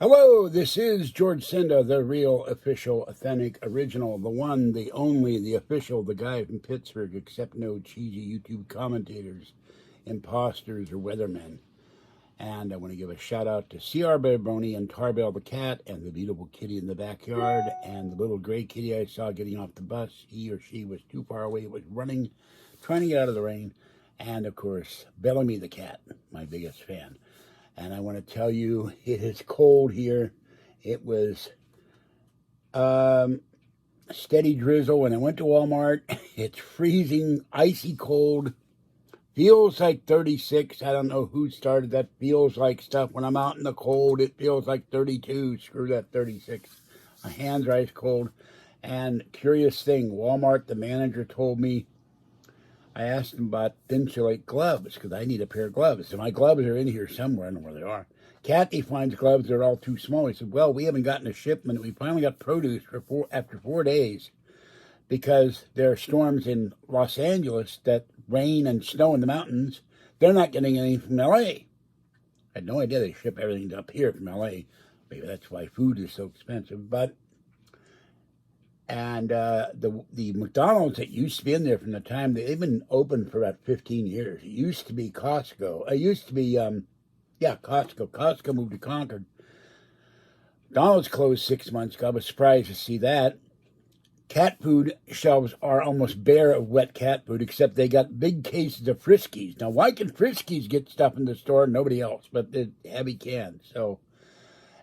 Hello, this is George Senda, the real, official, authentic, original, the one, the only, the official, the guy from Pittsburgh, except no cheesy YouTube commentators, imposters, or weathermen. And I want to give a shout out to C.R. Baroni and Tarbell the cat and the beautiful kitty in the backyard and the little gray kitty I saw getting off the bus. He or she was too far away, was running, trying to get out of the rain. And of course, Bellamy the cat, my biggest fan. And I want to tell you, it is cold here. It was steady drizzle when I went to Walmart. It's freezing, icy cold. Feels like 36. I don't know who started that feels like stuff. When I'm out in the cold, it feels like 32. Screw that 36. My hands are ice cold. And curious thing, Walmart, the manager told me, I asked him about Thinsulate gloves because I need a pair of gloves. So my gloves are in here somewhere. I don't know where they are. Kathy finds gloves that are all too small. He said, well, we haven't gotten a shipment. We finally got produce after 4 days because there are storms in Los Angeles that rain and snow in the mountains. They're not getting anything from L.A. I had no idea they ship everything up here from L.A. Maybe that's why food is so expensive. And the McDonald's that used to be in there from the time they've been open for about 15 years. It used to be Costco. It used to be, Costco. Costco moved to Concord. McDonald's closed 6 months ago. I was surprised to see that. Cat food shelves are almost bare of wet cat food, except they got big cases of Friskies. Now, why can Friskies get stuff in the store and nobody else? But the heavy can. So,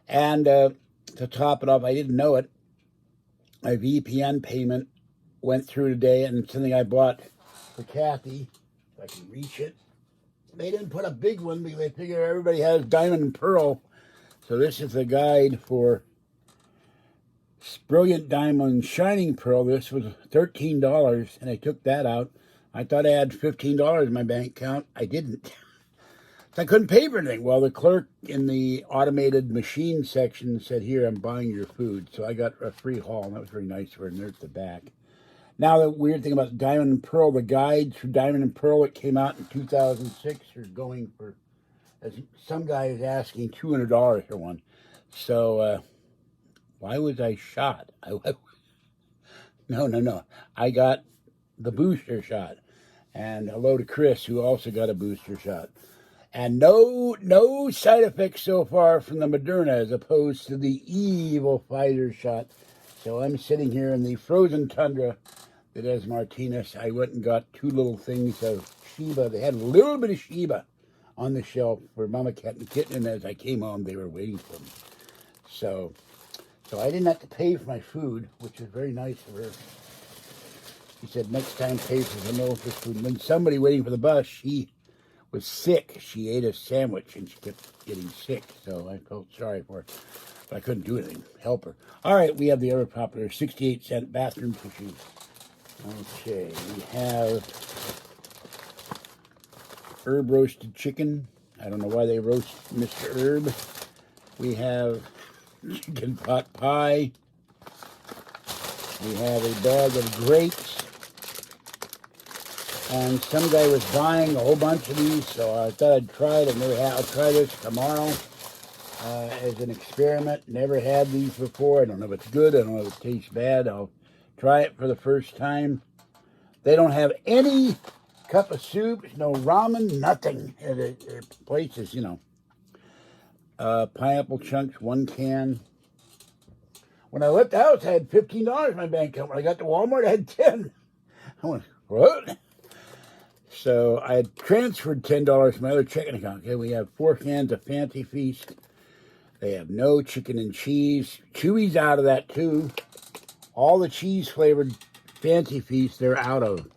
and to top it off, I didn't know it. My VPN payment went through today, and something I bought for Kathy, if I can reach it. They didn't put a big one because they figure everybody has diamond and pearl. So this is the guide for Brilliant Diamond Shining Pearl. This was $13, and I took that out. I thought I had $15 in my bank account. I didn't. So I couldn't pay for anything. Well, the clerk in the automated machine section said, here, I'm buying your food. So I got a free haul, and that was very nice for her, and there's the back. Now, the weird thing about Diamond and Pearl, the guides for Diamond and Pearl that came out in 2006 are going for, as some guy is asking, $200 for one. So, why was I shot? No. I got the booster shot. And hello to Chris, who also got a booster shot. And no side effects so far from the Moderna as opposed to the evil Pfizer shot. So I'm sitting here in the frozen tundra that has Martinez. I went and got 2 little things of Sheba. They had a little bit of Sheba on the shelf for Mama Cat and Kitten, and as I came home, they were waiting for me. So I didn't have to pay for my food, which is very nice of her. She said, next time pay for some more food. And then somebody waiting for the bus, she was sick. She ate a sandwich and she kept getting sick, so I felt sorry for her. But I couldn't do anything. Help her. All right, we have the ever popular 68-cent bathroom tissues. Okay, we have herb roasted chicken. I don't know why they roast Mr. Herb. We have chicken pot pie. We have a bag of grapes. And some guy was buying a whole bunch of these, so I thought I'd try it. I'll try this tomorrow as an experiment. Never had these before. I don't know if it's good. I don't know if it tastes bad. I'll try it for the first time. They don't have any cup of soup, no ramen, nothing. The place is, pineapple chunks, 1 can. When I left the house, I had $15 in my bank account. When I got to Walmart, I had 10. I went, what? So I had transferred $10 from my other checking account. Okay, we have 4 cans of Fancy Feast. They have no chicken and cheese. Chewy's out of that too. All the cheese-flavored Fancy Feast they're out of,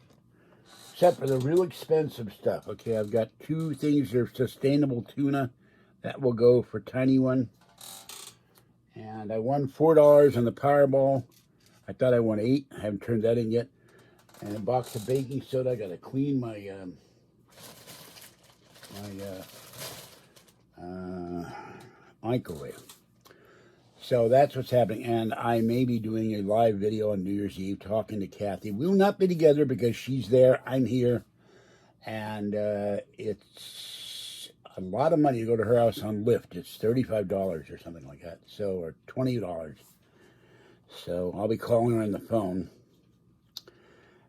except for the real expensive stuff. Okay, I've got 2 things. They're sustainable tuna. That will go for tiny one. And I won $4 on the Powerball. I thought I won 8. I haven't turned that in yet. And a box of baking soda. I got to clean my microwave. So that's what's happening. And I may be doing a live video on New Year's Eve talking to Kathy. We will not be together because she's there. I'm here. And a lot of money to go to her house on Lyft. It's $35 or something like that. So, or $20. So I'll be calling her on the phone.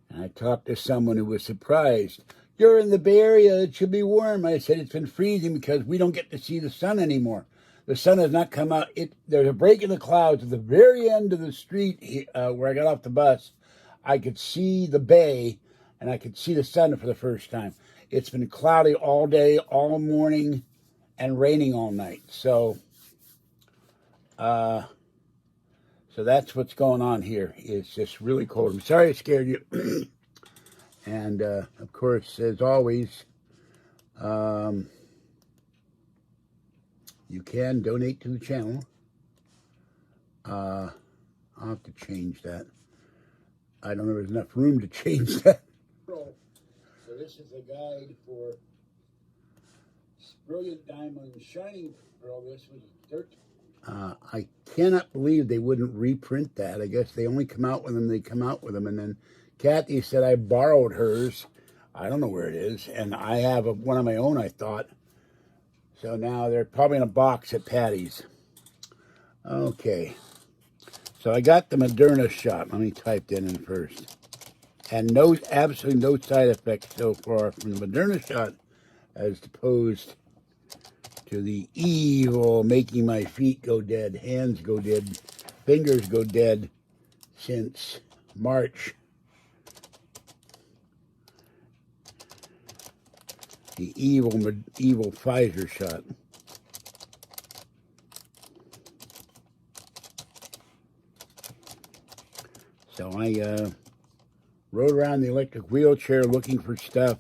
And I talked to someone who was surprised. You're in the Bay Area. It should be warm. I said, it's been freezing because we don't get to see the sun anymore. The sun has not come out. There's a break in the clouds at the very end of the street where I got off the bus. I could see the bay, and I could see the sun for the first time. It's been cloudy all day, all morning, and raining all night. So that's what's going on here. It's just really cold. I'm sorry I scared you. And, of course, as always, you can donate to the channel. I'll have to change that. I don't know if there's enough room to change that. So this is a guide for Brilliant Diamond Shining Pearl. This was 13. I cannot believe they wouldn't reprint that. I guess they only come out with them. They come out with them. And then Kathy said I borrowed hers. I don't know where it is. And I have one of my own, I thought. So now they're probably in a box at Patty's. Okay. So I got the Moderna shot. Let me type that in first. And absolutely no side effects so far from the Moderna shot as opposed to the evil making my feet go dead, hands go dead, fingers go dead since March. The evil Pfizer shot. So I rode around the electric wheelchair looking for stuff,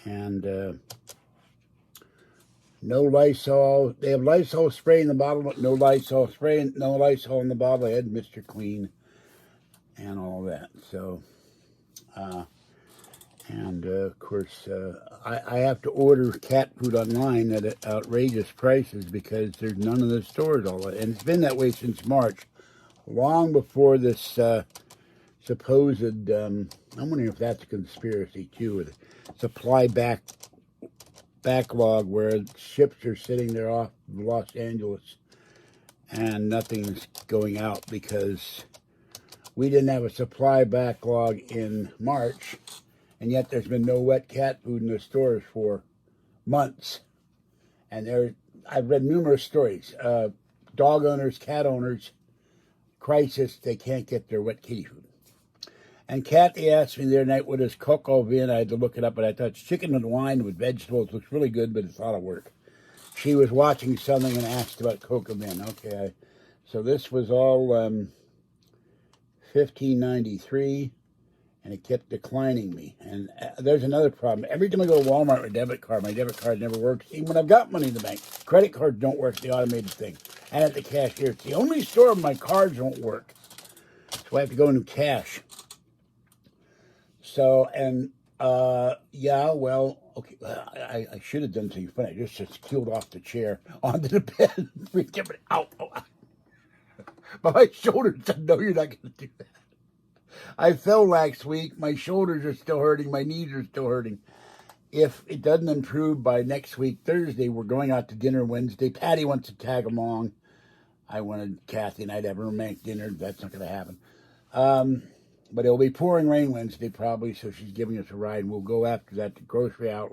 and no Lysol. They have Lysol spray in the bottle, but no Lysol spray, no Lysol in the bottle. I had Mr. Clean and all that. So, of course, I have to order cat food online at outrageous prices because there's none in the stores all that. And it's been that way since March, long before this supposed, I'm wondering if that's a conspiracy too, with supply backlog where ships are sitting there off Los Angeles and nothing's going out because we didn't have a supply backlog in March, and yet there's been no wet cat food in the stores for months. And I've read numerous stories. Dog owners, cat owners, crisis, they can't get their wet kitty food. And Kathy asked me the other night, what is coco vin? I had to look it up, but I thought it's chicken and wine with vegetables. Looks really good, but it's a lot of work. She was watching something and asked about coco vin. Okay, so this was all $15.93, and it kept declining me. And there's another problem. Every time I go to Walmart with a debit card, my debit card never works. Even when I've got money in the bank, credit cards don't work, the automated thing. And at the cashier, it's the only store where my cards don't work. So I have to go into cash. So, and, yeah, well, okay, I should have done something funny. I just keeled off the chair onto the bed. Out. But my shoulders said, no, you're not going to do that. I fell last week. My shoulders are still hurting. My knees are still hurting. If it doesn't improve by next week, Thursday, we're going out to dinner Wednesday. Patty wants to tag along. I wanted Kathy and I'd have a romantic dinner. That's not going to happen. But it'll be pouring rain Wednesday probably, so she's giving us a ride. And we'll go after that to grocery outlet.